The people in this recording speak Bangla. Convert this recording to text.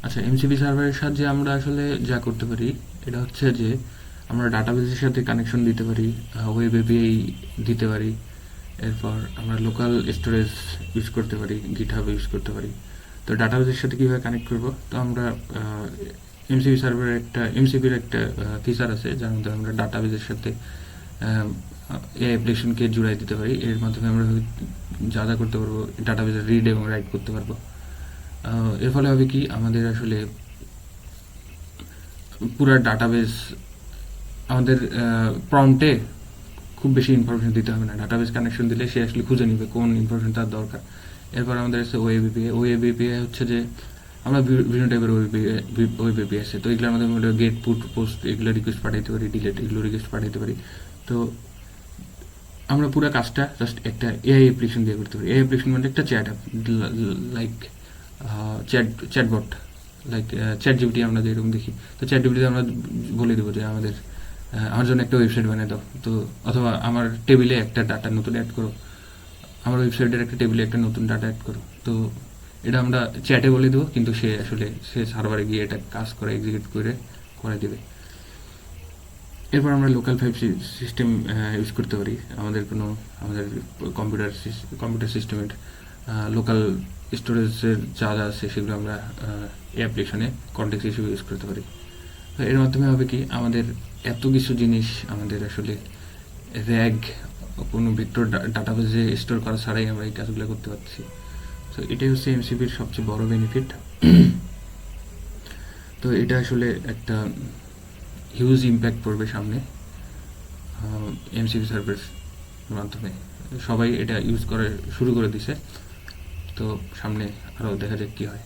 আচ্ছা, এমসিপি সার্ভারের সাহায্যে আমরা আসলে যা করতে পারি এটা হচ্ছে যে আমরা ডাটাবেসের সাথে কানেকশন দিতে পারি, ওয়েব এপিআই দিতে পারি, এরপর আমরা লোকাল স্টোরেজ ইউজ করতে পারি, গিটহাব ইউজ করতে পারি। তো ডাটাবেসের সাথে কীভাবে কানেক্ট করব, তো আমরা এমসিপির একটা ফিচার আছে যার মধ্যে আমরা ডাটাবেসের সাথে এই অ্যাপ্লিকেশনকে জুড়াই দিতে পারি। এর মাধ্যমে আমরা যা যা করতে পারবো ডাটাবেসে রিড এবং রাইট করতে পারবো। এর ফলে হবে কি, আমাদের আসলে পুরো ডাটাবেস আমাদের প্রম্পটে খুব বেশি ইনফরমেশন দিতে হবে না। ডাটাবেস কানেকশন দিলে সে আসলে খুঁজে নিবে কোন ইনফরমেশন তার দরকার। এরপর আমাদের আছে ওয়েব এপিআই। ওয়েব এপিআই হচ্ছে যে আমরা বিভিন্ন টাইপের ওয়েব এপিআই আছে, তো এগুলোর মধ্যে আমরা গেট, পুট, পোস্ট এগুলো রিকোয়েস্ট পাঠাইতে পারি, ডিলেট এগুলো রিকোয়েস্ট পাঠাইতে পারি। তো আমরা পুরো কাজটা জাস্ট একটা এআই অ্যাপ্লিকেশন দিয়ে করতে পারি। এআই অ্যাপ্লিকেশন মানে একটা chat app, like chatbot, like chat GPT আমরা যেরকম দেখি। তো চ্যাট জিপিটিতে আমরা বলে দেবো যে আমার জন্য একটা ওয়েবসাইট বানিয়ে দাও, তো অথবা আমার টেবিলে একটা ডাটা নতুন অ্যাড করো, আমার ওয়েবসাইটের একটা টেবিলে একটা নতুন ডাটা অ্যাড করো। তো এটা আমরা চ্যাটে বলে দেবো, কিন্তু সে সার্ভারে গিয়ে এটা কাজ করে এক্সিকিউট করে দেবে। এরপর আমরা লোকাল ফাইল সিস্টেম ইউজ করতে পারি। আমাদের কম্পিউটার সিস্টেমের লোকাল স্টোরেজের যা যা আছে সেগুলো আমরা এই অ্যাপ্লিকেশনে কন্টেক্সট হিসেবে ইউজ করতে পারি। তো এর মাধ্যমে হবে কি, আমাদের এত কিছু জিনিস আমাদের আসলে র্যাগ কোনো ভেক্টর ডাটাবেসে স্টোর করা ছাড়াই আমরা এই কাজগুলো করতে পারছি। তো এটাই হচ্ছে এমসিপির সবচেয়ে বড় বেনিফিট। তো এটা আসলে একটা হিউজ ইম্প্যাক্ট পড়বে সামনে এমসিপি সার্ভারের মাধ্যমে। সবাই এটা ইউজ করে শুরু করে দিছে, তো সামনে আরও দেখা যাক কী হয়।